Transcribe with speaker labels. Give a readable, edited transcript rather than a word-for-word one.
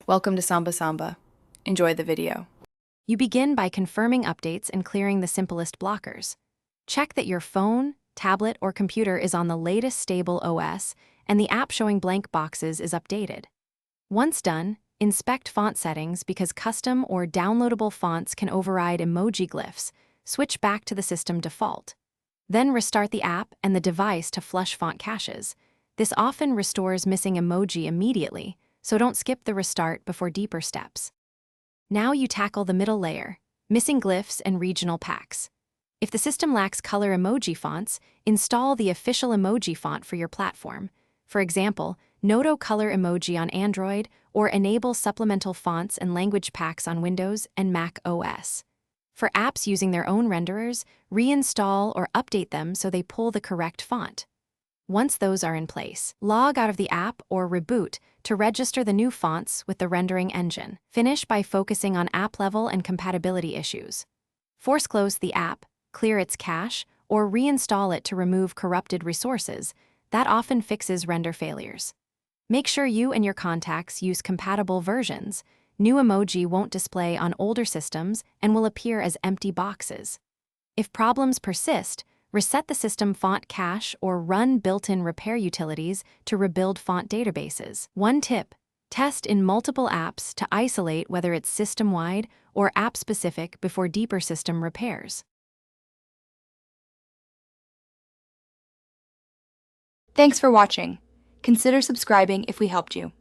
Speaker 1: Welcome to Samba Samba. Enjoy the video.
Speaker 2: You begin by confirming updates and clearing the simplest blockers. Check that your phone, tablet, or computer is on the latest stable OS and the app showing blank boxes is updated. Once done, inspect font settings because custom or downloadable fonts can override emoji glyphs. Switch back to the system default. Then restart the app and the device to flush font caches. This often restores missing emoji immediately, so don't skip the restart before deeper steps. Now you tackle the middle layer, missing glyphs and regional packs. If the system lacks color emoji fonts, install the official emoji font for your platform. For example, Noto color emoji on Android, or enable supplemental fonts and language packs on Windows and Mac OS. For apps using their own renderers, reinstall or update them so they pull the correct font. Once those are in place, log out of the app or reboot to register the new fonts with the rendering engine. Finish by focusing on app level and compatibility issues. Force close the app, clear its cache, or reinstall it to remove corrupted resources. That often fixes render failures. Make sure you and your contacts use compatible versions. New emoji won't display on older systems and will appear as empty boxes. If problems persist, reset the system font cache or run built-in repair utilities to rebuild font databases. One tip: test in multiple apps to isolate whether it's system-wide or app-specific before deeper system repairs.
Speaker 3: Thanks for watching. Consider subscribing if we helped you.